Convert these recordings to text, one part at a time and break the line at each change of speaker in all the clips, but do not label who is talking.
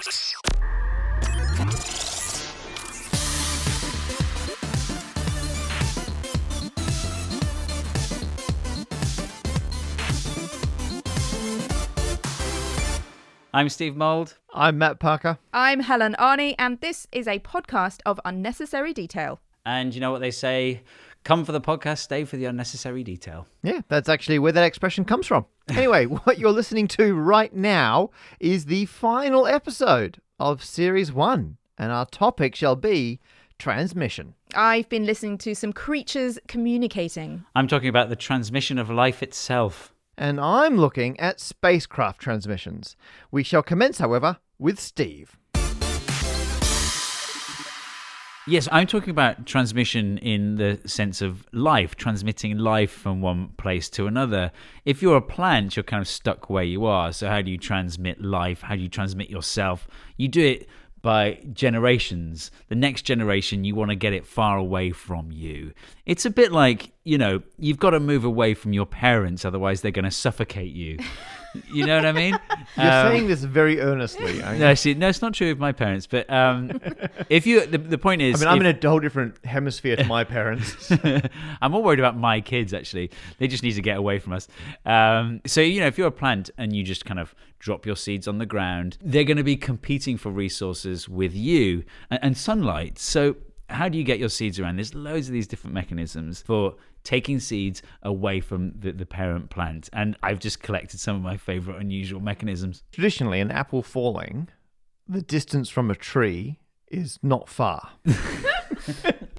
I'm Steve Mould.
I'm Matt Parker.
I'm Helen Arney, and this is a podcast of unnecessary detail.
And you know what they say? Come for the podcast, stay for the unnecessary detail.
Yeah, that's actually where that expression comes from. Anyway, what you're listening to right now is the final episode of Series 1, and our topic shall be transmission.
I've been listening to some creatures communicating.
I'm talking about the transmission of life itself.
And I'm looking at spacecraft transmissions. We shall commence, however, with Steve.
Yes, I'm talking about transmission in the sense of life, transmitting life from one place to another. If you're a plant, you're kind of stuck where you are. So how do you transmit life? How do you transmit yourself? You do it by generations. The next generation, you want to get it far away from you. It's a bit like, you've got to move away from your parents, otherwise they're going to suffocate you. You know what I mean?
You're saying this very earnestly.
No, it's not true with my parents. But if you, the point is,
I'm in a whole different hemisphere to my parents.
I'm more worried about my kids. Actually, they just need to get away from us. So if you're a plant and you just kind of drop your seeds on the ground, they're going to be competing for resources with you and sunlight. So how do you get your seeds around? There's loads of these different mechanisms for taking seeds away from the parent plant. And I've just collected some of my favorite unusual mechanisms.
Traditionally, an apple falling, the distance from a tree is not far.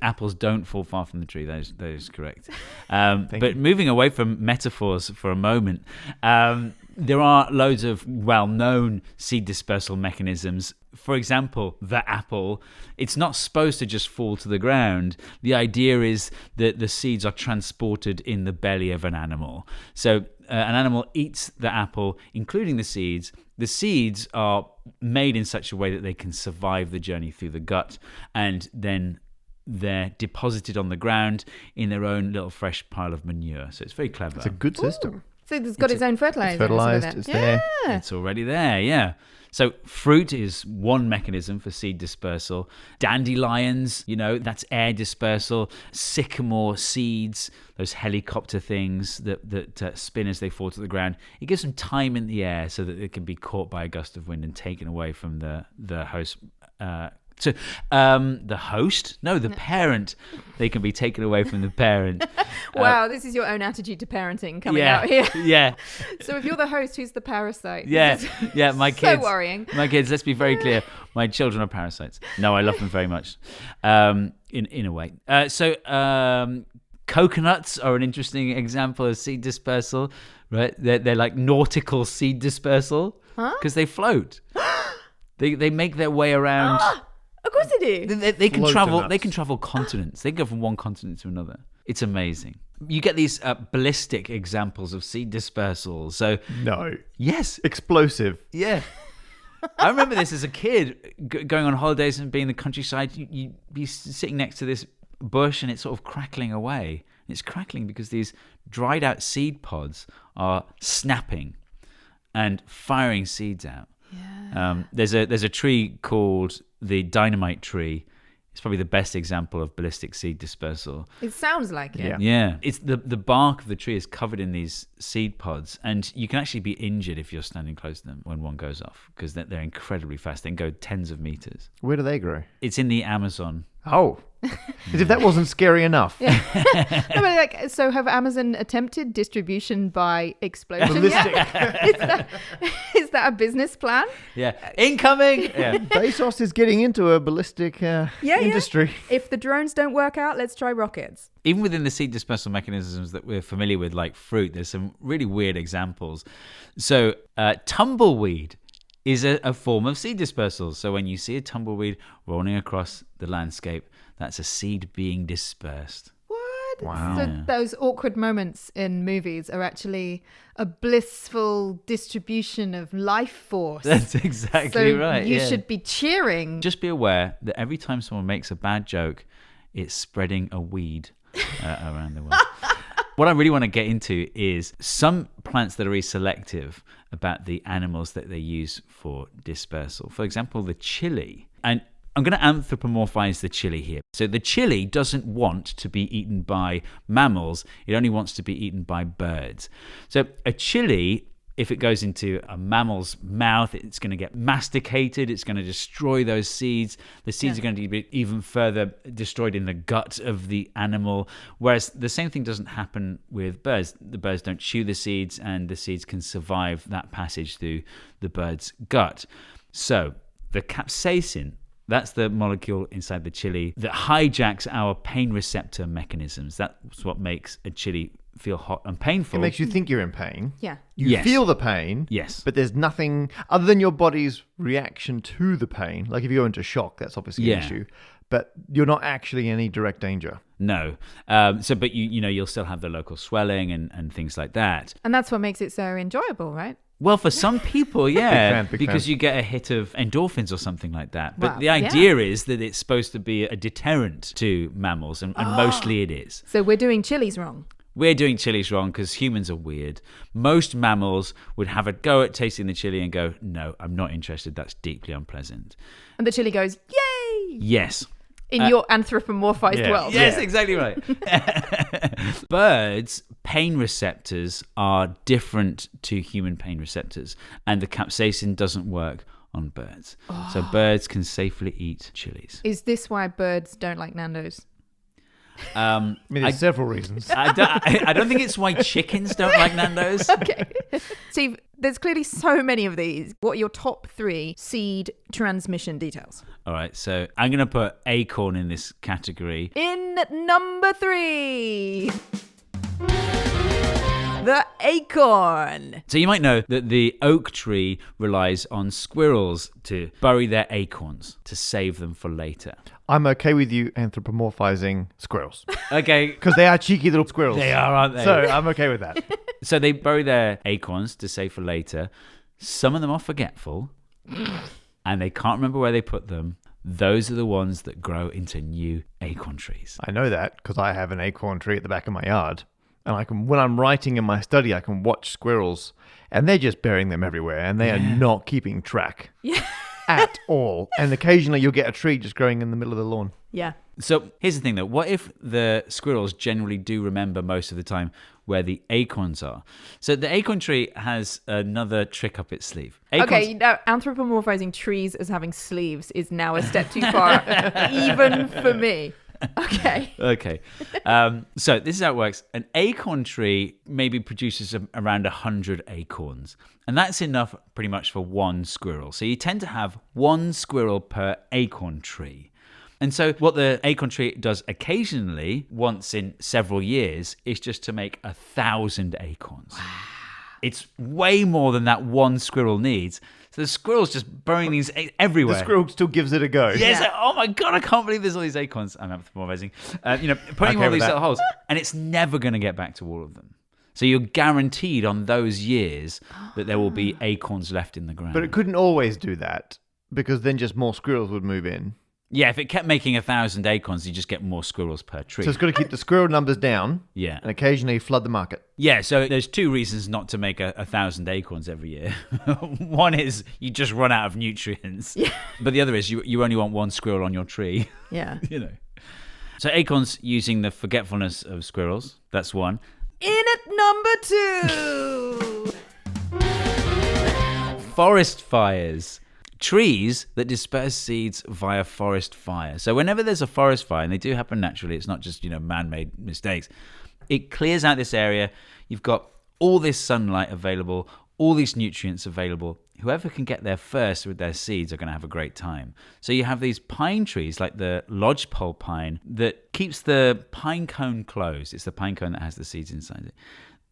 Apples don't fall far from the tree. That is correct. But moving away from metaphors for a moment, there are loads of well-known seed dispersal mechanisms. For example, the apple, it's not supposed to just fall to the ground. The idea is that the seeds are transported in the belly of an animal. So an animal eats the apple, including the seeds. The seeds are made in such a way that they can survive the journey through the gut, and then they're deposited on the ground in their own little fresh pile of manure. So it's very clever.
It's a good system.
Ooh. So it's got its own fertilizer.
It's fertilized, it's there.
It's already there, yeah. So fruit is one mechanism for seed dispersal. Dandelions, that's air dispersal. Sycamore seeds, those helicopter things that spin as they fall to the ground. It gives them time in the air so that it can be caught by a gust of wind and taken away from the host. The parent, they can be taken away from the parent.
Wow, this is your own attitude to parenting coming out here.
Yeah.
So if you're the host, who's the parasite?
Yeah, my kids.
So worrying.
My kids, let's be very clear. My children are parasites. No, I love them very much, in a way. Coconuts are an interesting example of seed dispersal, right? They're like nautical seed dispersal because they float. They make their way around.
Of course they do.
They can travel. They can travel continents. They can go from one continent to another. It's amazing. You get these ballistic examples of seed dispersal. So
no.
Yes.
Explosive.
Yeah. I remember this as a kid, going on holidays and being in the countryside. You'd be sitting next to this bush and it's sort of crackling away. It's crackling because these dried out seed pods are snapping and firing seeds out. Yeah. There's a tree called the dynamite tree. It's probably the best example of ballistic seed dispersal.
It sounds like it.
Yeah. It's the bark of the tree is covered in these seed pods, and you can actually be injured if you're standing close to them when one goes off, because they're incredibly fast. They can go tens of meters.
Where do they grow?
It's in the Amazon.
Oh. As if that wasn't scary enough.
Yeah. No, but so have Amazon attempted distribution by explosion?
Ballistic.
Is that a business plan?
Yeah. Incoming! Yeah.
Bezos is getting into a ballistic industry.
Yeah. If the drones don't work out, let's try rockets.
Even within the seed dispersal mechanisms that we're familiar with, like fruit, there's some really weird examples. So tumbleweed is a form of seed dispersal. So when you see a tumbleweed rolling across the landscape, that's a seed being dispersed.
What?
Wow.
So those awkward moments in movies are actually a blissful distribution of life force.
That's exactly right.
You should be cheering.
Just be aware that every time someone makes a bad joke, it's spreading a weed around the world. What I really want to get into is some plants that are really selective about the animals that they use for dispersal. For example, the chili. And I'm going to anthropomorphize the chili here. So the chili doesn't want to be eaten by mammals. It only wants to be eaten by birds. So a chili, if it goes into a mammal's mouth, it's going to get masticated. It's going to destroy those seeds. The seeds are going to be even further destroyed in the gut of the animal. Whereas the same thing doesn't happen with birds. The birds don't chew the seeds, and the seeds can survive that passage through the bird's gut. So the capsaicin, that's the molecule inside the chili that hijacks our pain receptor mechanisms. That's what makes a chili feel hot and painful.
It makes you think you're in pain.
Yeah.
You feel the pain.
Yes.
But there's nothing other than your body's reaction to the pain. Like if you go into shock, that's obviously an issue. But you're not actually in any direct danger.
No. But you'll still have the local swelling and things like that.
And that's what makes it so enjoyable, right?
Well, for some people, yeah,
Big
because
fan.
you get a hit of endorphins or something like that. But
Wow,
the idea is that it's supposed to be a deterrent to mammals, and mostly it is.
So we're doing chilies wrong.
We're doing chilies wrong because humans are weird. Most mammals would have a go at tasting the chili and go, no, I'm not interested. That's deeply unpleasant.
And the chili goes, yay!
Yes.
In your anthropomorphized world.
Yes, exactly right. Birds' pain receptors are different to human pain receptors, and the capsaicin doesn't work on birds. So birds can safely eat chilies.
Is this why birds don't like Nando's?
I mean, there's several reasons.
I don't think it's why chickens don't like Nando's.
Okay. Steve, there's clearly so many of these. What are your top 3 seed transmission details?
All right, so I'm going to put acorn in this category.
In number 3, the acorn.
So you might know that the oak tree relies on squirrels to bury their acorns to save them for later.
I'm okay with you anthropomorphizing squirrels.
Okay.
Because they are cheeky little squirrels.
They are, aren't they?
So I'm okay with that.
So they bury their acorns to save for later. Some of them are forgetful and they can't remember where they put them. Those are the ones that grow into new acorn trees.
I know that because I have an acorn tree at the back of my yard. And when I'm writing in my study, I can watch squirrels and they're just burying them everywhere and they are not keeping track.
Yeah.
At all. And occasionally you'll get a tree just growing in the middle of the lawn.
Yeah.
So here's the thing though. What if the squirrels generally do remember most of the time where the acorns are? So the acorn tree has another trick up its sleeve.
Okay, now anthropomorphizing trees as having sleeves is now a step too far, even for me. Okay.
So this is how it works. An acorn tree maybe produces around 100 acorns. And that's enough pretty much for one squirrel. So you tend to have one squirrel per acorn tree. And so what the acorn tree does occasionally, once in several years, is just to make 1,000 acorns. Wow. It's way more than that one squirrel needs. So the squirrel's just burying these everywhere.
The squirrel still gives it a go.
Yes. Yeah. Oh my God, I can't believe there's all these acorns. I'm anthropomorphizing. Putting all these little holes. And it's never going to get back to all of them. So you're guaranteed on those years that there will be acorns left in the ground.
But it couldn't always do that because then just more squirrels would move in.
Yeah, if it kept making 1,000 acorns, you just get more squirrels per tree.
So it's got to keep the squirrel numbers down.
Yeah.
And occasionally flood the market.
Yeah, so there's 2 reasons not to make 1,000 acorns every year. One is you just run out of nutrients. Yeah. But the other is you only want one squirrel on your tree.
Yeah.
So acorns using the forgetfulness of squirrels. That's one.
In at number 2.
Forest fires. Trees that disperse seeds via forest fire. So whenever there's a forest fire, and they do happen naturally, it's not just, man-made mistakes, it clears out this area. You've got all this sunlight available, all these nutrients available. Whoever can get there first with their seeds are going to have a great time. So you have these pine trees like the lodgepole pine that keeps the pine cone closed. It's the pine cone that has the seeds inside it.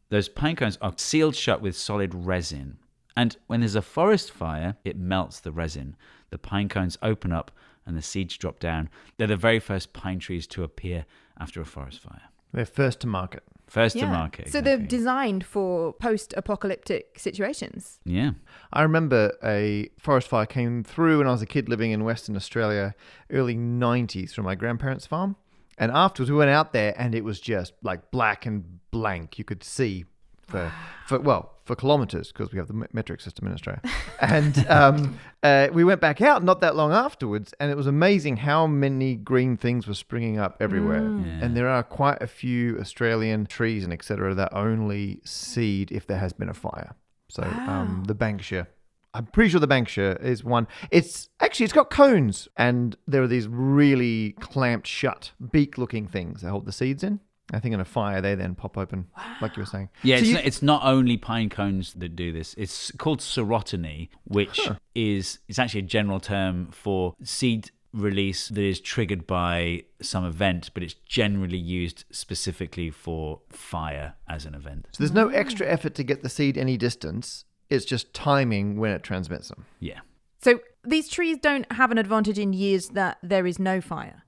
Those pine cones are sealed shut with solid resin. And when there's a forest fire, it melts the resin. The pine cones open up and the seeds drop down. They're the very first pine trees to appear after a forest fire.
They're first to market.
To market.
So
exactly.
they're designed for post-apocalyptic situations.
Yeah.
I remember a forest fire came through when I was a kid living in Western Australia, early 90s from my grandparents' farm. And afterwards we went out there and it was just like black and blank. You could see for kilometers, because we have the metric system in Australia. And we went back out not that long afterwards, and it was amazing how many green things were springing up everywhere.
Yeah.
And there are quite a few Australian trees and etc. that only seed if there has been a fire. So the Banksia. I'm pretty sure the Banksia is one. It's got cones, and there are these really clamped shut beak-looking things that hold the seeds in. I think in a fire, they then pop open, like you were saying.
Yeah, it's not only pine cones that do this. It's called serotiny, which is actually a general term for seed release that is triggered by some event, but it's generally used specifically for fire as an event.
So there's no extra effort to get the seed any distance. It's just timing when it transmits them.
Yeah.
So these trees don't have an advantage in years that there is no fire.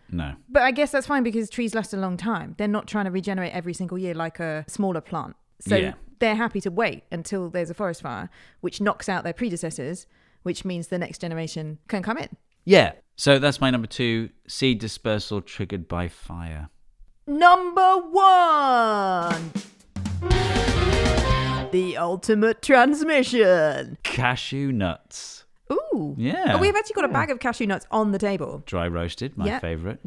No.
But I guess that's fine because trees last a long time. They're not trying to regenerate every single year like a smaller plant. So they're happy to wait until there's a forest fire, which knocks out their predecessors, which means the next generation can come in.
Yeah. So that's my number 2, seed dispersal triggered by fire.
Number 1. The ultimate transmission.
Cashew nuts.
Ooh.
Yeah.
Oh, we've actually got a bag of cashew nuts on the table.
Dry roasted, my favourite.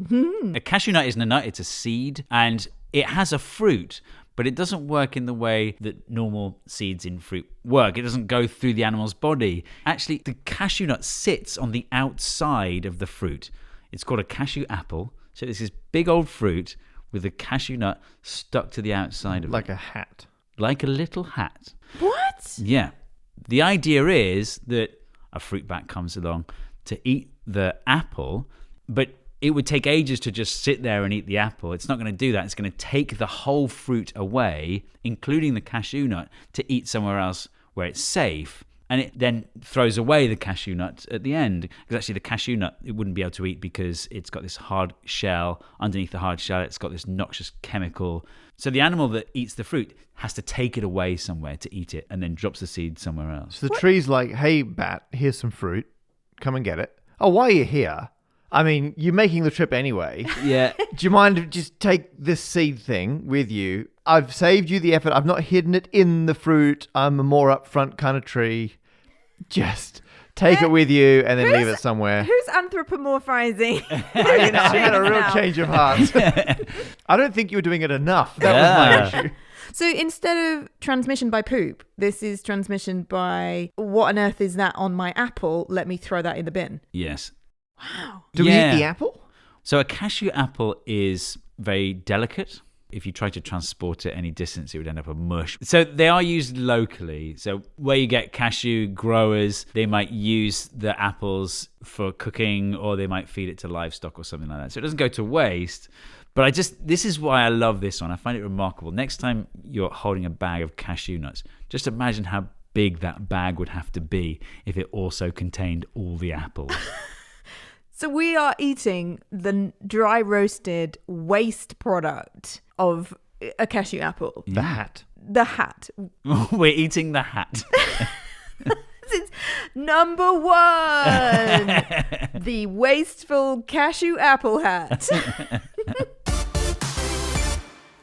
A cashew nut isn't a nut, it's a seed, and it has a fruit, but it doesn't work in the way that normal seeds in fruit work. It doesn't go through the animal's body. Actually, the cashew nut sits on the outside of the fruit. It's called a cashew apple. So it's this big old fruit with a cashew nut stuck to the outside of it.
Like a hat.
Like a little hat.
What?
Yeah. The idea is that a fruit bat comes along to eat the apple, but it would take ages to just sit there and eat the apple. It's not going to do that. It's going to take the whole fruit away, including the cashew nut, to eat somewhere else where it's safe. And it then throws away the cashew nut at the end. Because actually the cashew nut, it wouldn't be able to eat because it's got this hard shell. Underneath the hard shell, it's got this noxious chemical. So the animal that eats the fruit has to take it away somewhere to eat it and then drops the seed somewhere else.
So the tree's like, hey, bat, here's some fruit. Come and get it. Oh, why are you here? I mean, you're making the trip anyway.
Yeah.
Do you mind if just take this seed thing with you? I've saved you the effort. I've not hidden it in the fruit. I'm a more upfront kind of tree. Just take it with you and then leave it somewhere.
Who's anthropomorphizing?
I had a real change of heart. I don't think you were doing it enough. That was my issue.
So instead of transmission by poop, this is transmission by what on earth is that on my apple? Let me throw that in the bin.
Yes.
Wow.
Do we eat the apple?
So a cashew apple is very delicate. If you try to transport it any distance, it would end up a mush. So they are used locally. So where you get cashew growers, they might use the apples for cooking, or they might feed it to livestock or something like that. So it doesn't go to waste. But this is why I love this one. I find it remarkable. Next time you're holding a bag of cashew nuts, just imagine how big that bag would have to be if it also contained all the apples.
So we are eating the dry roasted waste product of a cashew apple.
The hat.
The hat.
We're eating the hat.
It's number 1. The wasteful cashew apple hat.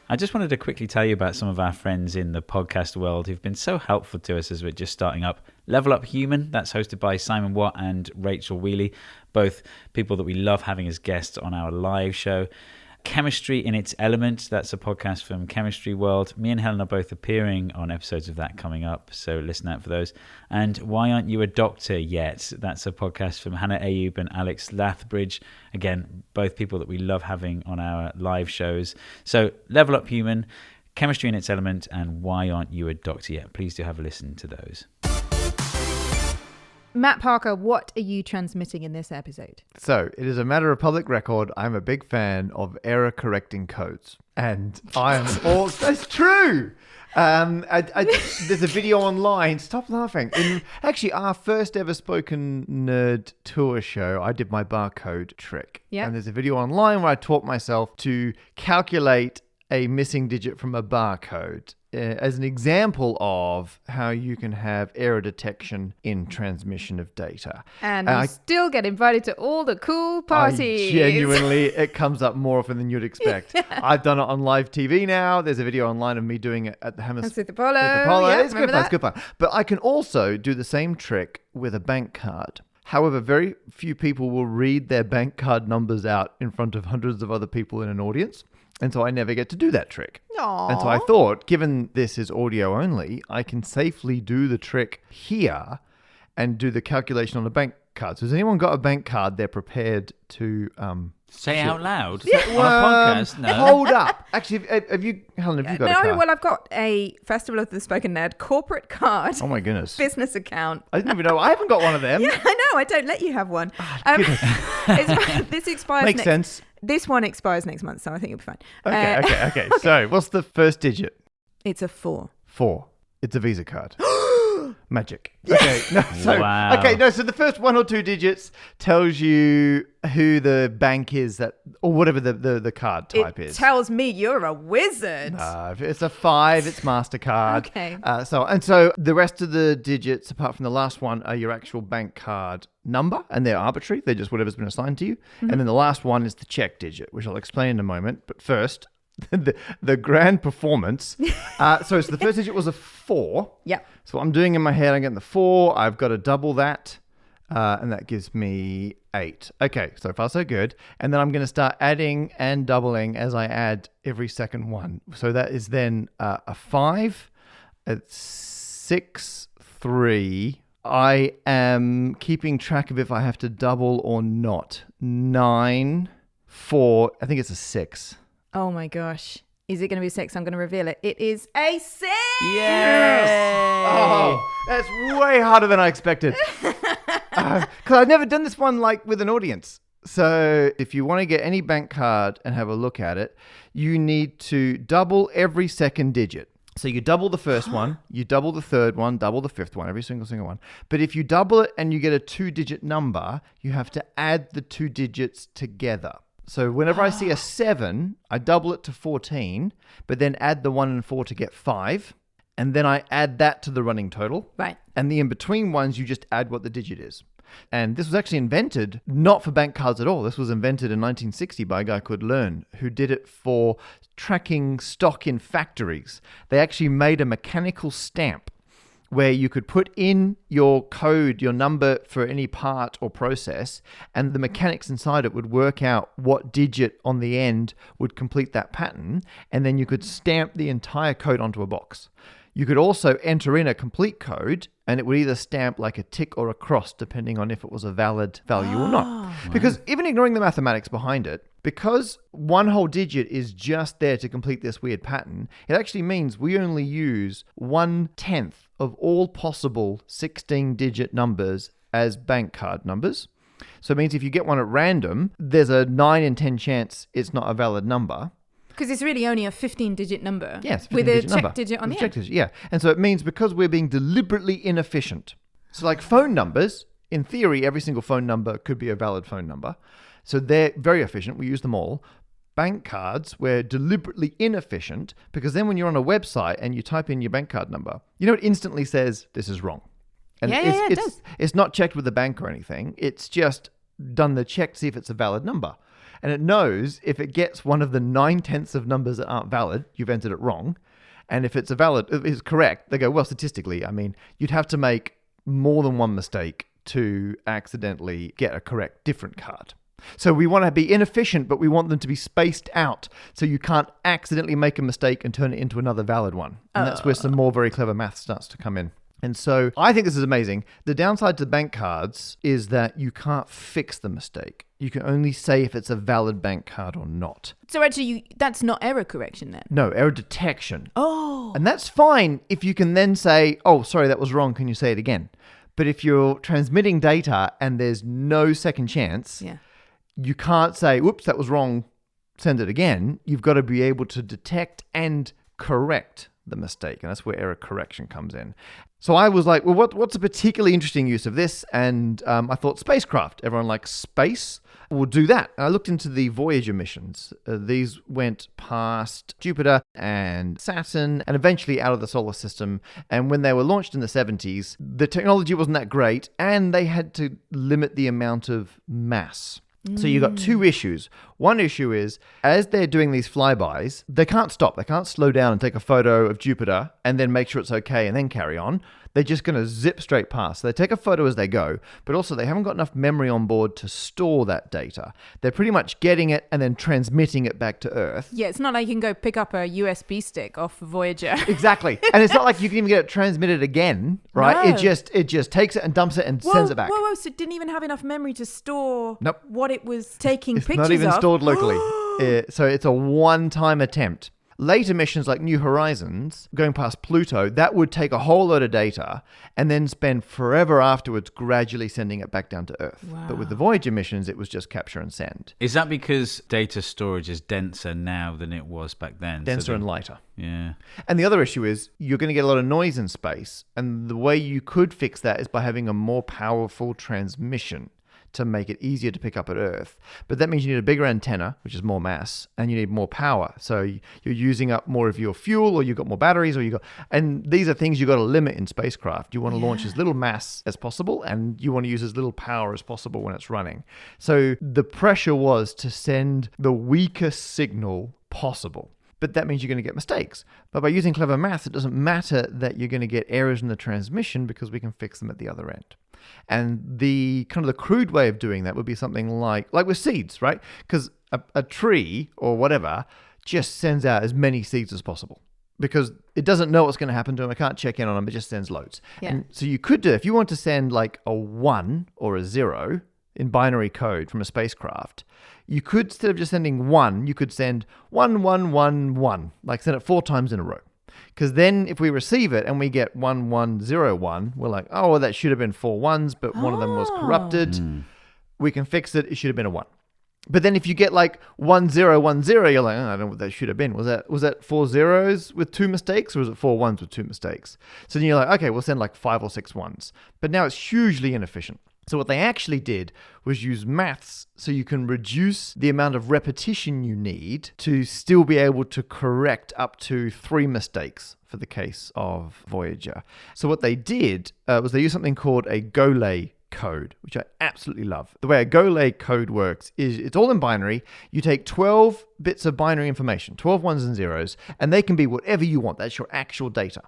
I just wanted to quickly tell you about some of our friends in the podcast world who've been so helpful to us as we're just starting up. Level Up Human, that's hosted by Simon Watt and Rachel Wheely, both people that we love having as guests on our live show. Chemistry in Its Element, that's a podcast from Chemistry World. Me and Helen are both appearing on episodes of that coming up, so listen out for those. And Why Aren't You a Doctor Yet? That's a podcast from Hannah Ayub and Alex Lathbridge. Again, both people that we love having on our live shows. So Level Up Human, Chemistry in Its Element, and Why Aren't You a Doctor Yet? Please do have a listen to those.
Matt Parker, what are you transmitting in this episode?
So, it is a matter of public record. I'm a big fan of error correcting codes. And I am all... That's true! There's a video online. Stop laughing. Actually, our first ever Spoken Nerd tour show, I did my barcode trick.
Yeah.
And there's a video online where I taught myself to calculate a missing digit from a barcode as an example of how you can have error detection in transmission of data.
And you still get invited to all the cool parties.
Genuinely, it comes up more often than you'd expect. I've done it on live TV now. There's a video online of me doing it at the Hammersmith
Apollo.
Yeah, it's good fun. It's good fun. But I can also do the same trick with a bank card. However, very few people will read their bank card numbers out in front of hundreds of other people in an audience. And so I never get to do that trick.
Aww.
And so I thought, given this is audio only, I can safely do the trick here and do the calculation on a bank card. So has anyone got a bank card they're prepared to...
say out loud?
Yeah.
On a podcast? No.
Hold up. Actually, have you, Helen, have you got a card?
Well, I've got a Festival of the Spoken Nerd corporate card.
Oh, my goodness.
Business account.
I didn't even know. I haven't got one of them.
Yeah, I know. I don't let you have one. This expires
Makes sense.
This one expires next month, so I think you'll be fine.
Okay. So what's the first digit?
It's a 4.
4. It's a Visa card. Magic. Okay.
Wow.
So the first 1 or 2 digits tells you who the bank is that, or whatever the card type is.
It tells me you're a wizard.
If it's a 5, it's MasterCard.
Okay.
So the rest of the digits, apart from the last one, are your actual bank card number, and they're arbitrary. They're just whatever's been assigned to you. Mm-hmm. And then the last one is the check digit, which I'll explain in a moment. But first, the grand performance. So the first digit was a 4.
Yeah.
So what I'm doing in my head, I'm getting the 4. I've got to double that. And that gives me 8. Okay, so far so good. And then I'm going to start adding and doubling as I add every second one. So that is then a 5, a 6, 3. I am keeping track of if I have to double or not. 9, 4. I think it's a 6.
Oh my gosh. Is it going to be a 6? I'm going to reveal it. It is a 6!
Yes! Oh, that's way harder than I expected. Because I've never done this one like with an audience. So if you want to get any bank card and have a look at it, you need to double every second digit. So you double the first one, you double the third one, double the fifth one, every single one. But if you double it and you get a 2-digit number, you have to add the 2 digits together. So whenever I see a 7, I double it to 14, but then add the 1 and 4 to get 5. And then I add that to the running total.
Right.
And the in-between ones, you just add what the digit is. And this was actually invented not for bank cards at all. This was invented in 1960 by a guy called Learn, who did it for tracking stock in factories. They actually made a mechanical stamp where you could put in your code, your number for any part or process, and the mechanics inside it would work out what digit on the end would complete that pattern, and then you could stamp the entire code onto a box. You could also enter in a complete code, and it would either stamp like a tick or a cross, depending on if it was a valid value or not. Wow. Because even ignoring the mathematics behind it, because one whole digit is just there to complete this weird pattern, it actually means we only use 1/10 of all possible 16-digit numbers as bank card numbers. So it means if you get one at random, there's a 9 in 10 chance it's not a valid number.
Because it's really only a 15-digit number.
Yes,
with a check digit on the end.
Yeah. And so it means because we're being deliberately inefficient. So like phone numbers, in theory, every single phone number could be a valid phone number. So they're very efficient. We use them all. Bank cards, we're deliberately inefficient because then when you're on a website and you type in your bank card number, you know, it instantly says this is wrong. And
it does.
It's not checked with the bank or anything. It's just done the check to see if it's a valid number. And it knows if it gets one of the 9/10 of numbers that aren't valid, you've entered it wrong. And if it's correct, they go, well, statistically, I mean, you'd have to make more than one mistake to accidentally get a correct different card. So we want to be inefficient, but we want them to be spaced out so you can't accidentally make a mistake and turn it into another valid one. And that's where some more very clever math starts to come in. And so I think this is amazing. The downside to bank cards is that you can't fix the mistake. You can only say if it's a valid bank card or not.
So actually, that's not error correction then?
No, error detection.
Oh.
And that's fine if you can then say, oh, sorry, that was wrong. Can you say it again? But if you're transmitting data and there's no second chance, you can't say, whoops, that was wrong. Send it again. You've got to be able to detect and correct the mistake. And that's where error correction comes in. So I was like, well, what's a particularly interesting use of this? And I thought spacecraft. Everyone likes space. We'll do that. And I looked into the Voyager missions. These went past Jupiter and Saturn and eventually out of the solar system. And when they were launched in the 70s, the technology wasn't that great and they had to limit the amount of mass. So you got two issues. One issue is, as they're doing these flybys, they can't stop. They can't slow down and take a photo of Jupiter and then make sure it's okay and then carry on. They're just going to zip straight past. So they take a photo as they go, but also they haven't got enough memory on board to store that data. They're pretty much getting it and then transmitting it back to Earth.
Yeah, it's not like you can go pick up a USB stick off Voyager.
Exactly. And it's not like you can even get it transmitted again, right?
No.
It just takes it and dumps it and sends it back.
Whoa, so it didn't even have enough memory to store
Nope.
what it was taking
It's
pictures of.
not even stored locally. So it's a one-time attempt. Later missions like New Horizons, going past Pluto, that would take a whole load of data and then spend forever afterwards gradually sending it back down to Earth.
Wow.
But with the Voyager missions, it was just capture and send.
Is that because data storage is denser now than it was back then?
Denser and lighter.
Yeah.
And the other issue is you're going to get a lot of noise in space. And the way you could fix that is by having a more powerful transmission to make it easier to pick up at Earth. But that means you need a bigger antenna, which is more mass, and you need more power. So you're using up more of your fuel, or you've got more batteries, and these are things you've got to limit in spacecraft. You want to launch as little mass as possible, and you want to use as little power as possible when it's running. So the pressure was to send the weakest signal possible. But that means you're going to get mistakes. But by using clever math, it doesn't matter that you're going to get errors in the transmission because we can fix them at the other end. And the kind of the crude way of doing that would be something like with seeds, right? Because a tree or whatever just sends out as many seeds as possible because it doesn't know what's going to happen to them. I can't check in on them. It just sends loads.
Yeah.
And so you could do, if you want to send like a 1 or a 0 in binary code from a spacecraft, you could, instead of just sending 1, you could send 1, 1, 1, 1, like send it 4 times in a row. Because then if we receive it and we get 1, 1, 0, 1, we're like, oh, well, that should have been 4 1s, but one of them was corrupted. We can fix it. It should have been a 1. But then if you get like 1, 0, 1, 0, you're like, oh, I don't know what that should have been. Was that 4 zeros with 2 mistakes, or was it 4 1s with 2 mistakes? So then you're like, okay, we'll send like 5 or 6 1s. But now it's hugely inefficient. So what they actually did was use maths so you can reduce the amount of repetition you need to still be able to correct up to 3 mistakes for the case of Voyager. So what they did was they used something called a Golay code, which I absolutely love. The way a Golay code works is it's all in binary. You take 12 bits of binary information, 12 ones and zeros, and they can be whatever you want. That's your actual data.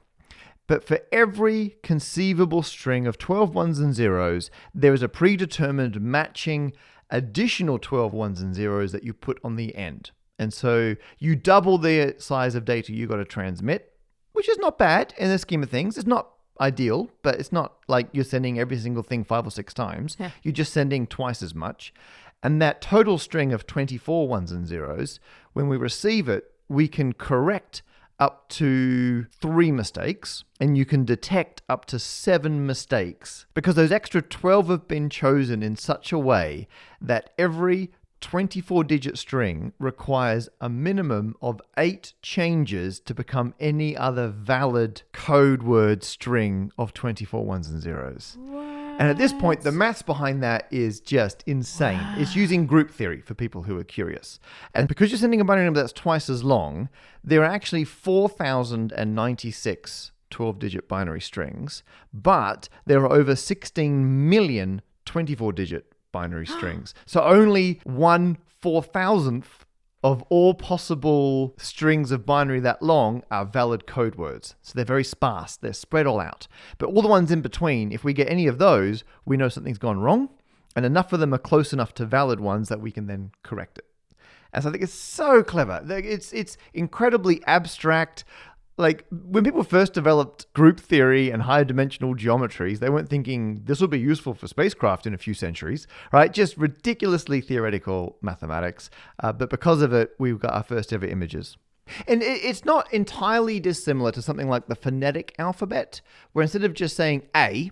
But for every conceivable string of 12 ones and zeros, there is a predetermined matching additional 12 ones and zeros that you put on the end. And so you double the size of data you got to transmit, which is not bad in the scheme of things. It's not ideal, but it's not like you're sending every single thing 5 or 6 times. Yeah. You're just sending twice as much. And that total string of 24 ones and zeros, when we receive it, we can correct up to 3 mistakes, and you can detect up to 7 mistakes because those extra 12 have been chosen in such a way that every 24-digit string requires a minimum of 8 changes to become any other valid code word string of 24 ones and zeros. And at this point, the maths behind that is just insane. Wow. It's using group theory for people who are curious. And because you're sending a binary number that's twice as long, there are actually 4,096 12-digit binary strings, but there are over 16 million 24-digit binary strings. So only 1/4000th of all possible strings of binary that long are valid code words. So they're very sparse. They're spread all out. But all the ones in between, if we get any of those, we know something's gone wrong. And enough of them are close enough to valid ones that we can then correct it. And so I think it's so clever. It's incredibly abstract. Like when people first developed group theory and higher dimensional geometries, they weren't thinking this will be useful for spacecraft in a few centuries, right? Just ridiculously theoretical mathematics. But because of it, we've got our first ever images. And it's not entirely dissimilar to something like the phonetic alphabet, where instead of just saying A,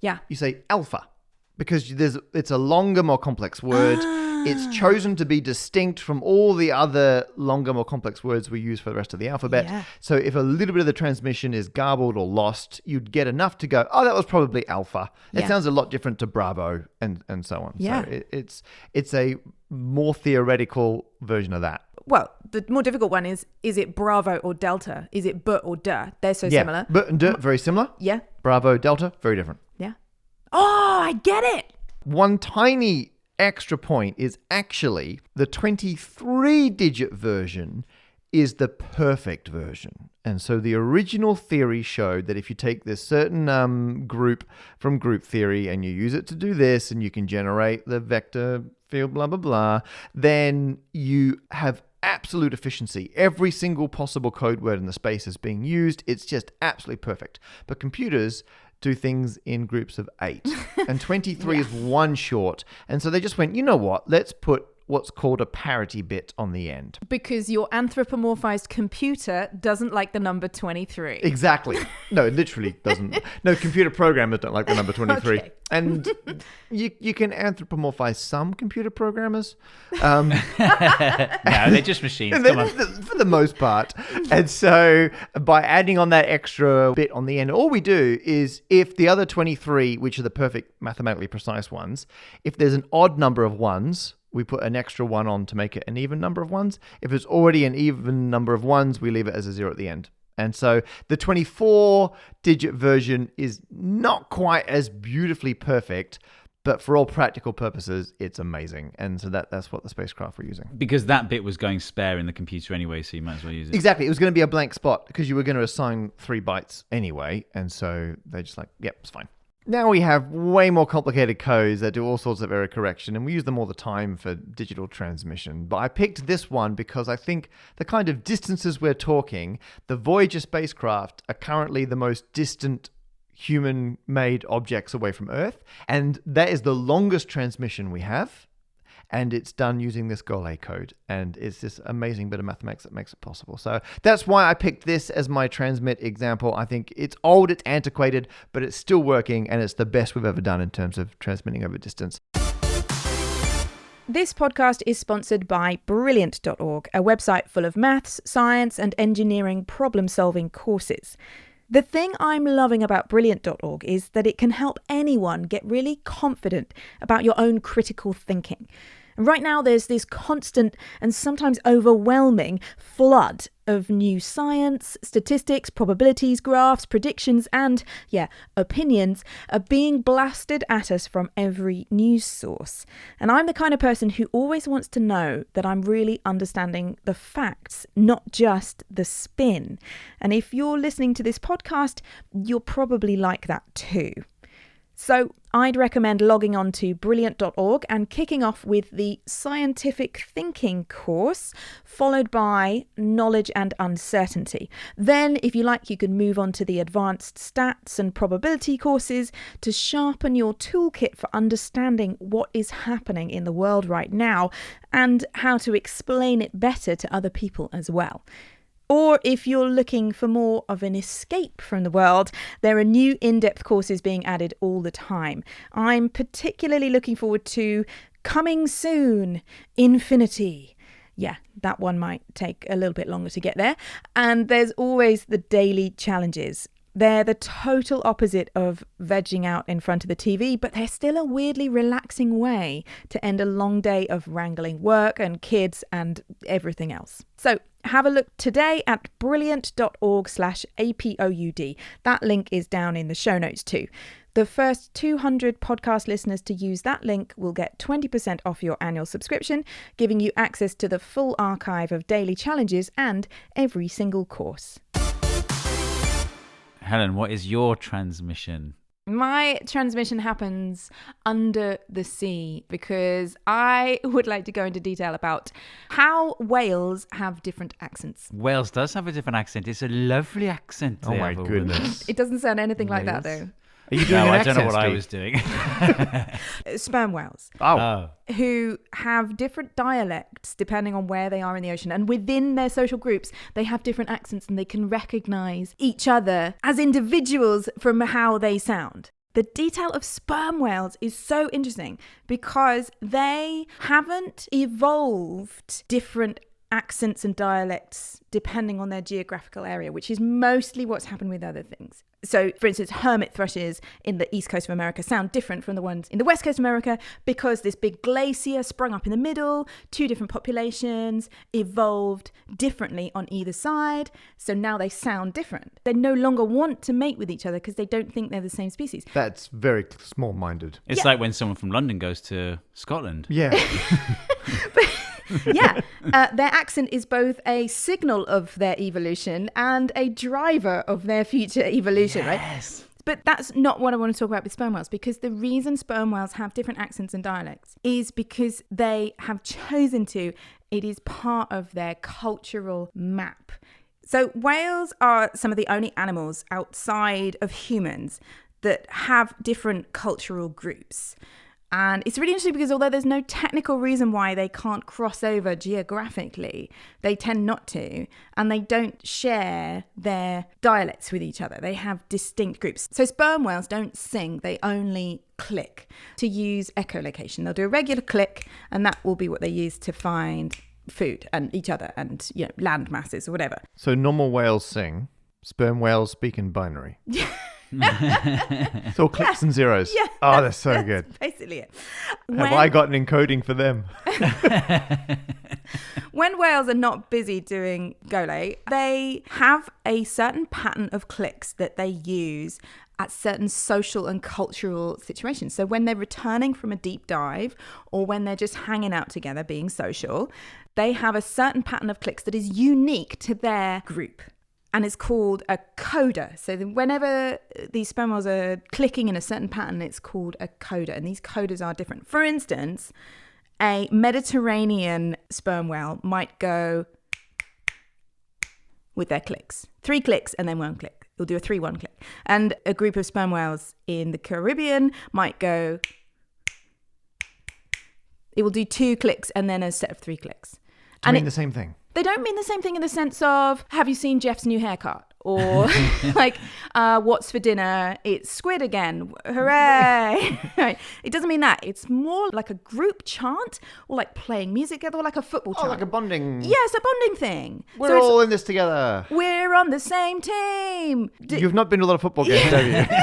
you say alpha. because it's a longer, more complex word. It's chosen to be distinct from all the other longer, more complex words we use for the rest of the alphabet.
Yeah.
So if a little bit of the transmission is garbled or lost, you'd get enough to go, oh, that was probably alpha. It sounds a lot different to bravo and so on.
Yeah.
So it's a more theoretical version of that.
Well, the more difficult one is it Bravo or Delta? Is it B or D? They're so similar.
B and D, very similar.
Yeah.
Bravo, Delta, very different.
Yeah. Oh, I get it.
One tiny extra point is actually the 23-digit version is the perfect version. And so the original theory showed that if you take this certain group from group theory and you use it to do this, and you can generate the vector field, blah, blah, blah, then you have absolute efficiency. Every single possible code word in the space is being used. It's just absolutely perfect. But computers do things in groups of 8. And 23 is one short. And so they just went, you know what? Let's put what's called a parity bit on the end.
Because your anthropomorphized computer doesn't like the number 23.
Exactly. No, it literally doesn't. No, computer programmers don't like the number 23.
Okay.
And you can anthropomorphize some computer programmers. No,
they're just machines. Come on.
For the most part. And so by adding on that extra bit on the end, all we do is if the other 23, which are the perfect mathematically precise ones, if there's an odd number of ones, we put an extra one on to make it an even number of ones. If it's already an even number of ones, we leave it as a 0 at the end. And so the 24-digit version is not quite as beautifully perfect, but for all practical purposes, it's amazing. And so that's what the spacecraft were using.
Because that bit was going spare in the computer anyway, so you might as well use it.
Exactly. It was going to be a blank spot because you were going to assign 3 bytes anyway. And so they're just like, yep, it's fine. Now we have way more complicated codes that do all sorts of error correction, and we use them all the time for digital transmission. But I picked this one because I think the kind of distances we're talking, the Voyager spacecraft are currently the most distant human-made objects away from Earth, and that is the longest transmission we have. And it's done using this Golay code. And it's this amazing bit of mathematics that makes it possible. So that's why I picked this as my transmit example. I think it's old, it's antiquated, but it's still working. And it's the best we've ever done in terms of transmitting over distance.
This podcast is sponsored by Brilliant.org, a website full of maths, science, and engineering problem-solving courses. The thing I'm loving about Brilliant.org is that it can help anyone get really confident about your own critical thinking. And right now, there's this constant and sometimes overwhelming flood of new science, statistics, probabilities, graphs, predictions, and, opinions are being blasted at us from every news source. And I'm the kind of person who always wants to know that I'm really understanding the facts, not just the spin. And if you're listening to this podcast, you're probably like that too. So I'd recommend logging on to brilliant.org and kicking off with the Scientific Thinking course, followed by Knowledge and Uncertainty. Then, if you like, you can move on to the Advanced Stats and Probability courses to sharpen your toolkit for understanding what is happening in the world right now and how to explain it better to other people as well. Or if you're looking for more of an escape from the world, there are new in-depth courses being added all the time. I'm particularly looking forward to Coming Soon, Infinity. Yeah, that one might take a little bit longer to get there. And there's always the daily challenges. They're the total opposite of vegging out in front of the TV, but they're still a weirdly relaxing way to end a long day of wrangling work and kids and everything else. So have a look today at brilliant.org/APOUD. That link is down in the show notes too. The first 200 podcast listeners to use that link will get 20% off your annual subscription, giving you access to the full archive of daily challenges and every single course.
Helen, what is your transmission?
My transmission happens under the sea because I would like to go into detail about how whales have different accents.
Wales does have a different accent. It's a lovely accent.
Oh my goodness.
It doesn't sound anything like that though.
Are you doing an
I
accent,
don't know what
Steve?
I was doing.
Sperm whales.
Oh.
Who have different dialects depending on where they are in the ocean. And within their social groups, they have different accents and they can recognize each other as individuals from how they sound. The detail of sperm whales is so interesting because they haven't evolved different accents and dialects depending on their geographical area, which is mostly what's happened with other things. So, for instance, hermit thrushes in the east coast of America sound different from the ones in the west coast of America because this big glacier sprung up in the middle, two different populations evolved differently on either side, so now they sound different. They no longer want to mate with each other because they don't think they're the same species.
That's very small-minded.
It's like when someone from London goes to Scotland.
Yeah.
Yeah, their accent is both a signal of their evolution and a driver of their future evolution,
Yes.
right? But that's not what I want to talk about with sperm whales, because the reason sperm whales have different accents and dialects is because they have chosen to. It is part of their cultural map. So whales are some of the only animals outside of humans that have different cultural groups. And it's really interesting because although there's no technical reason why they can't cross over geographically, they tend not to, and they don't share their dialects with each other. They have distinct groups. So sperm whales don't sing, they only click to use echolocation. They'll do a regular click, and that will be what they use to find food and each other and, you know, land masses or whatever.
So normal whales sing, sperm whales speak in binary. It's all clicks and zeros.
Yeah.
Oh, that's so good.
That's basically it.
Have I got an encoding for them?
When whales are not busy doing gole, they have a certain pattern of clicks that they use at certain social and cultural situations. So when they're returning from a deep dive or when they're just hanging out together being social, they have a certain pattern of clicks that is unique to their group. And it's called a coda. So whenever these sperm whales are clicking in a certain pattern, it's called a coda. And these codas are different. For instance, a Mediterranean sperm whale might go with their clicks. 3 clicks and then 1 click. They'll do a 3-1 click. And a group of sperm whales in the Caribbean might go... It will do 2 clicks and then a set of 3 clicks.
I mean the same thing.
They don't mean the same thing in the sense of, have you seen Jeff's new haircut? Or like, what's for dinner? It's squid again. Hooray. Right. It doesn't mean that. It's more like a group chant or like playing music together or like a football chant.
Oh, like a bonding.
Yes, a bonding thing.
We're all in this together.
We're on the same team.
You've not been to a lot of football games, have you?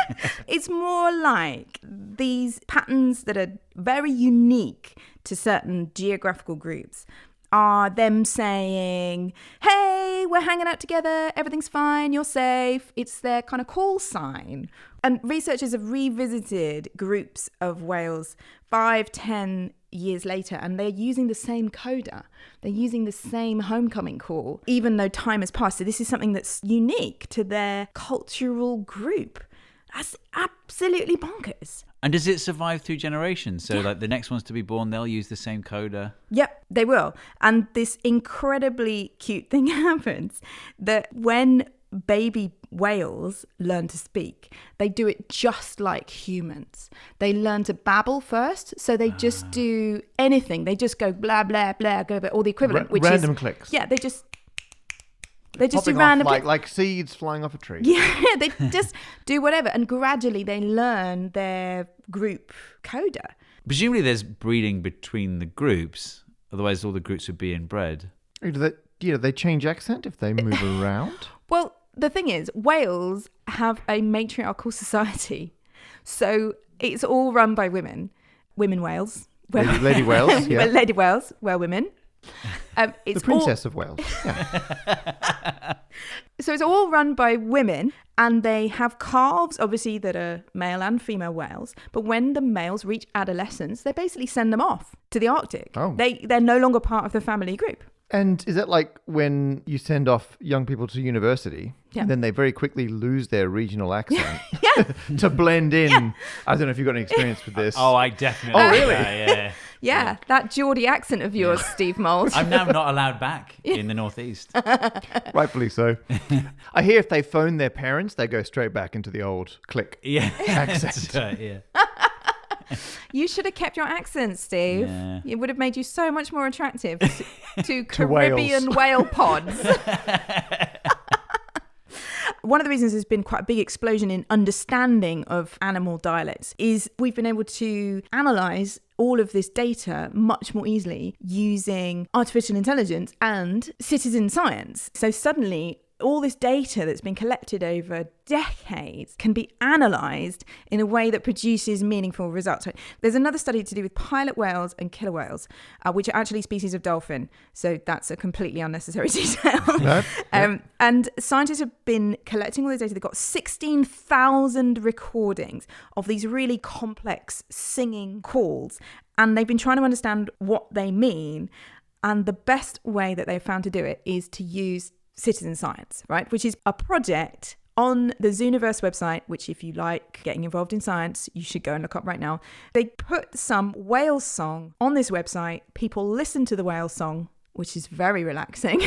It's more like these patterns that are very unique to certain geographical groups are them saying, hey, we're hanging out together, everything's fine, you're safe. It's their kind of call sign. And researchers have revisited groups of whales 5-10 years later, and they're using the same coda. They're using the same homecoming call, even though time has passed. So this is something that's unique to their cultural group. That's absolutely bonkers.
And does it survive through generations? So like the next ones to be born, they'll use the same coda?
Yep, they will. And this incredibly cute thing happens that when baby whales learn to speak, they do it just like humans. They learn to babble first, so they just do anything. They just go blah, blah, blah, go all the equivalent, which
random
is...
clicks.
Yeah, they just do
Popping
random
off like seeds flying off a tree.
Yeah, they just do whatever. And gradually they learn their group coda.
Presumably there's breeding between the groups, otherwise all the groups would be inbred.
Do they change accent if they move around?
Well, the thing is, whales have a matriarchal society. So it's all run by women. Women whales.
Lady whales, yeah.
Lady whales, whale women.
It's the Princess of Wales. Yeah.
So it's all run by women, and they have calves, obviously, that are male and female whales. But when the males reach adolescence, they basically send them off to the Arctic.
Oh.
They're no longer part of the family group.
And is it like when you send off young people to university, then they very quickly lose their regional accent to blend in?
Yeah.
I don't know if you've got any experience with this.
Oh, I definitely.
Oh, really?
Yeah.
Yeah, that Geordie accent of yours, Steve Mould.
I'm now not allowed back in the Northeast.
Rightfully so. I hear if they phone their parents, they go straight back into the old click accent.
That's right, yeah.
You should have kept your accent, Steve.
Yeah.
It would have made you so much more attractive to
To
Caribbean
whales.
whale pods. one of the reasons there's been quite a big explosion in understanding of animal dialects is we've been able to analyze all of this data much more easily using artificial intelligence and citizen science. So suddenly, all this data that's been collected over decades can be analysed in a way that produces meaningful results. There's another study to do with pilot whales and killer whales, which are actually species of dolphin. So that's a completely unnecessary detail. And scientists have been collecting all this data. They've got 16,000 recordings of these really complex singing calls. And they've been trying to understand what they mean. And the best way that they've found to do it is to use citizen science, right? Which is a project on the Zooniverse website, which if you like getting involved in science, you should go and look up right now. They put some whale song on this website. People listen to the whale song, which is very relaxing.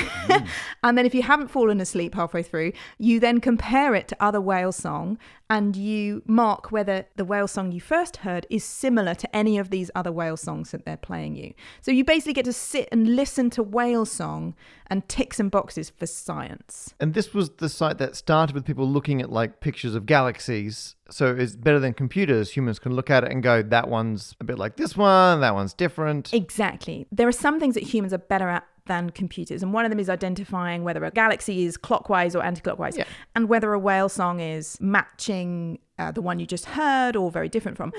And then if you haven't fallen asleep halfway through, you then compare it to other whale song and you mark whether the whale song you first heard is similar to any of these other whale songs that they're playing you. So you basically get to sit and listen to whale song and tick some boxes for science.
And this was the site that started with people looking at like pictures of galaxies. So it's better than computers. Humans can look at it and go, that one's a bit like this one, that one's different.
Exactly. There are some things that humans are better at than computers. And one of them is identifying whether a galaxy is clockwise or anti-clockwise, and whether a whale song is matching the one you just heard or very different from.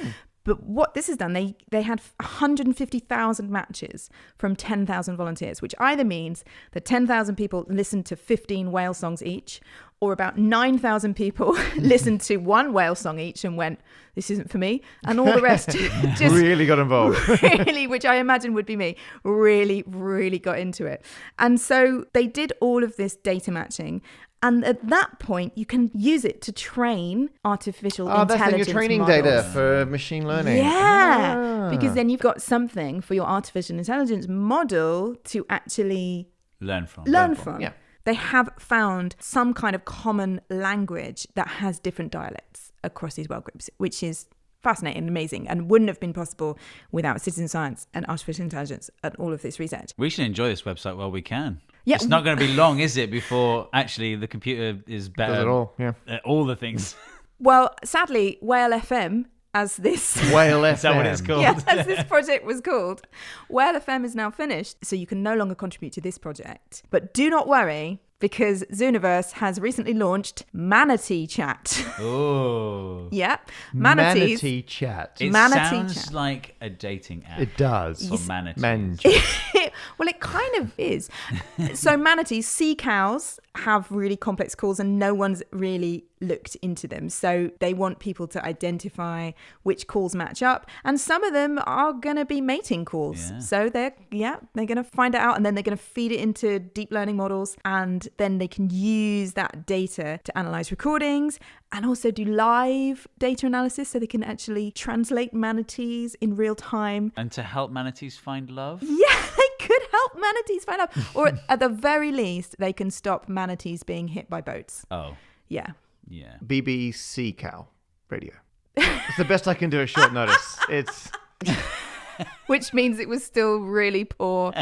But what this has done, they had 150,000 matches from 10,000 volunteers, which either means that 10,000 people listened to 15 whale songs each, or about 9,000 people listened to one whale song each and went, this isn't for me. And all the rest just
really got involved.
Really, which I imagine would be me, really, really got into it. And so they did all of this data matching. And at that point, you can use it to train artificial intelligence
that's in your training
models.
data for machine learning.
Yeah, because then you've got something for your artificial intelligence model to actually
learn from.
Yeah.
They have found some kind of common language that has different dialects across these world groups, which is fascinating and amazing and wouldn't have been possible without citizen science and artificial intelligence and all of this research.
We should enjoy this website while we can.
Yeah.
It's not going to be long, is it, before actually the computer is better
Does it all, yeah.
at all the things.
Well, sadly, Whale FM, as this...
Whale FM.
Is that what it's called?
Yeah, as this project was called. Whale FM is now finished, so you can no longer contribute to this project. But do not worry, because Zooniverse has recently launched Manatee Chat.
Oh.
Yeah.
Manatee Chat.
It sounds like a dating app.
It does.
For manatees.
Well, it kind of is. So manatees, sea cows, have really complex calls and no one's really looked into them. So they want people to identify which calls match up. And some of them are going to be mating calls.
Yeah.
So they're going to find it out and then they're going to feed it into deep learning models. And then they can use that data to analyze recordings and also do live data analysis. So they can actually translate manatees in real time.
And to help manatees find love?
Yeah, they could help manatees find out. Or at the very least, they can stop manatees being hit by boats.
Oh.
Yeah.
Yeah.
BBC Cow Radio. It's the best I can do at short notice. It's...
Which means it was still really poor.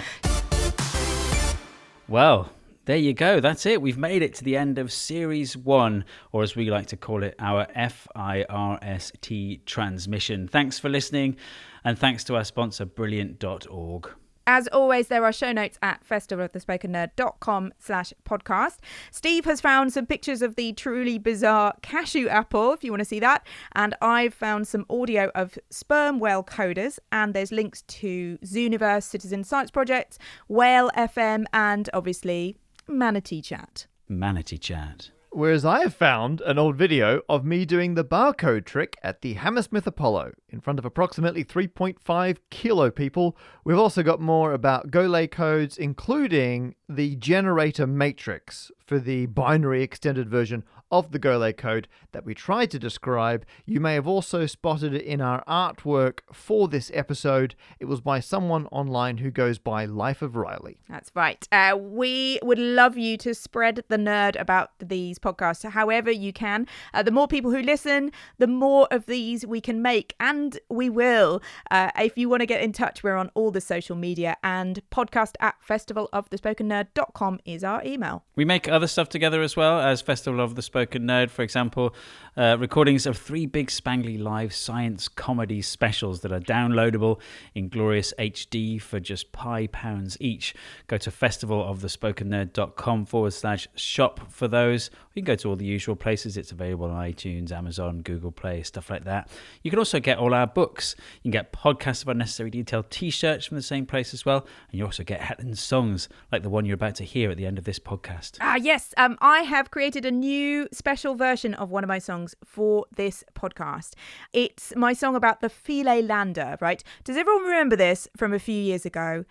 Well, there you go. That's it. We've made it to the end of Series 1, or as we like to call it, our FIRST transmission. Thanks for listening, and thanks to our sponsor, Brilliant.org.
As always, there are show notes at festivalofthespokennerd.com/podcast. Steve has found some pictures of the truly bizarre cashew apple, if you want to see that. And I've found some audio of sperm whale coders. And there's links to Zooniverse, Citizen Science Project, Whale FM, and obviously Manatee Chat.
Manatee Chat.
Whereas I have found an old video of me doing the barcode trick at the Hammersmith Apollo in front of approximately 3.5 kilo people. We've also got more about Golay codes, including the generator matrix for the binary extended version of the Golay code that we tried to describe. You may have also spotted it in our artwork for this episode. It was by someone online who goes by Life of Riley.
That's right. We would love you to spread the nerd about these podcasts however you can. The more people who listen, the more of these we can make, and we will. If you want to get in touch, we're on all the social media, and podcast@festivalofthespokennerd.com is our email.
We make other stuff together as well as Festival of the Spoken Spoken Nerd, for example, recordings of 3 big spangly live science comedy specials that are downloadable in glorious HD for just £5 each. Go to festivalofthespokennerd.com/shop for those. You can go to all the usual places. It's available on iTunes, Amazon, Google Play, stuff like that. You can also get all our books. You can get podcasts of Unnecessary Detail t-shirts from the same place as well. And you also get Helen's songs, like the one you're about to hear at the end of this podcast.
Yes. I have created a new special version of one of my songs for this podcast. It's my song about the Philae lander, right? Does everyone remember this from a few years ago?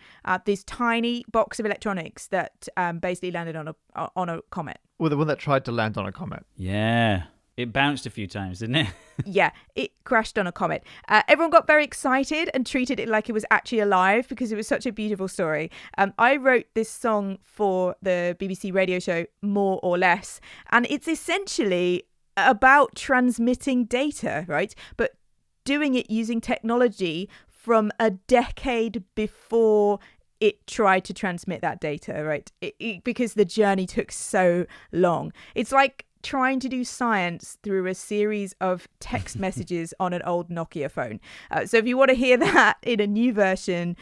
This tiny box of electronics that basically landed on a comet.
Well, the one that tried to land on a comet.
Yeah. It bounced a few times, didn't it?
Yeah, it crashed on a comet. Everyone got very excited and treated it like it was actually alive because it was such a beautiful story. I wrote this song for the BBC radio show More or Less, and it's essentially about transmitting data, right? But doing it using technology from a decade before it tried to transmit that data, right? Because the journey took so long. It's like trying to do science through a series of text messages on an old Nokia phone. So if you want to hear that in a new version,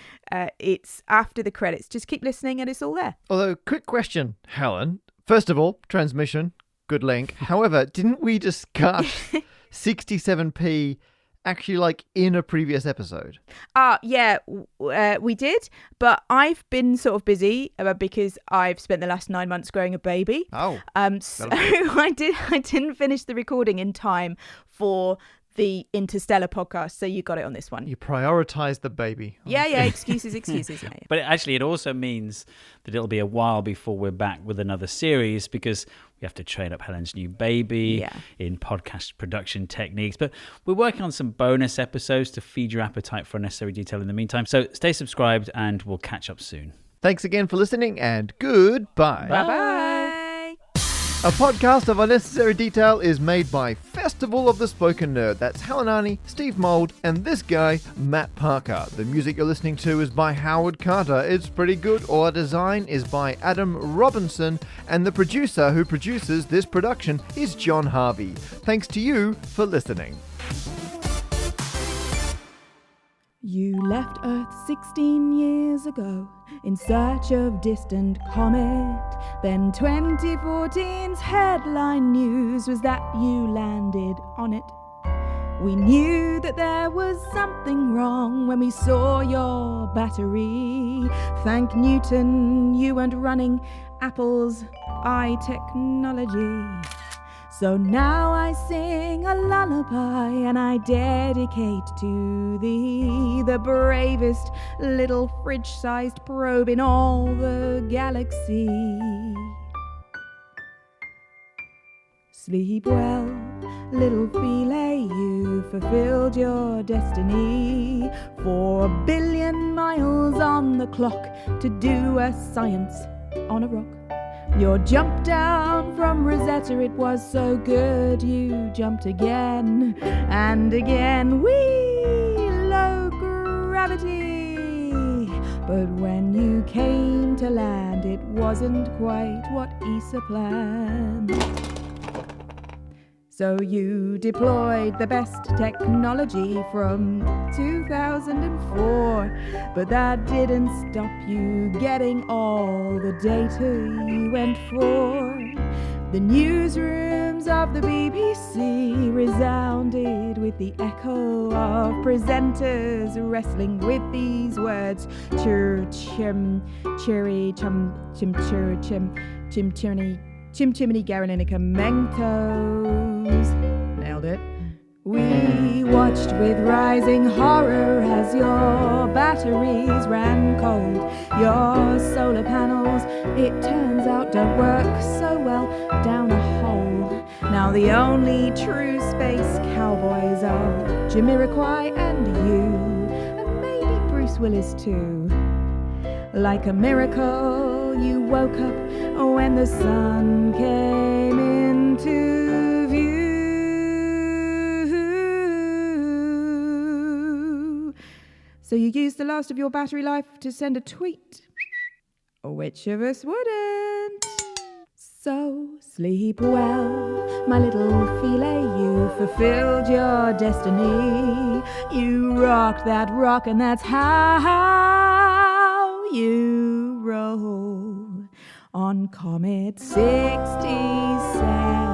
it's after the credits. Just keep listening and it's all there.
Although, quick question, Helen. First of all, transmission, good link. However, didn't we discuss 67p actually like in a previous episode?
Yeah, we did, but I've been sort of busy because I've spent the last 9 months growing a baby. So I didn't finish the recording in time for the Interstellar podcast, so you got it on this one.
You prioritized the baby.
Yeah, excuses. Yeah.
But actually, it also means that it'll be a while before we're back with another series because we have to train up Helen's new baby in podcast production techniques. But we're working on some bonus episodes to feed your appetite for unnecessary detail in the meantime. So stay subscribed and we'll catch up soon.
Thanks again for listening and goodbye.
Bye-bye.
A podcast of Unnecessary Detail is made by Festival of the Spoken Nerd. That's Helen Arney, Steve Mould, and this guy, Matt Parker. The music you're listening to is by Howard Carter. It's pretty good. All our design is by Adam Robinson, and the producer who produces this production is John Harvey. Thanks to you for listening.
You left Earth 16 years ago in search of distant comet. Then 2014's headline news was that you landed on it. We knew that there was something wrong when we saw your battery. Thank Newton, you weren't running Apple's iTechnology. So now I sing a lullaby and I dedicate to thee the bravest little fridge-sized probe in all the galaxy. Sleep well, little Philae, you fulfilled your destiny. 4 billion miles on the clock to do a science on a rock. Your jump down from Rosetta, it was so good you jumped again and again. Whee! Low gravity. But when you came to land, it wasn't quite what ESA planned. So you deployed the best technology from 2004, but that didn't stop you getting all the data you went for. The newsrooms of the BBC resounded with the echo of presenters wrestling with these words: chir chim, chiri chum, chim chir chim, chim chimney, chim chimney garaninnica mentos. Nailed it. We watched with rising horror as your batteries ran cold. Your solar panels, it turns out, don't work so well down a hole. Now the only true space cowboys are Jamiroquai and you, and maybe Bruce Willis too. Like a miracle, you woke up when the sun came into view. So you used the last of your battery life to send a tweet. Which of us wouldn't? So sleep well, my little Philae, you fulfilled your destiny. You rocked that rock, and that's how you roll on Comet 67.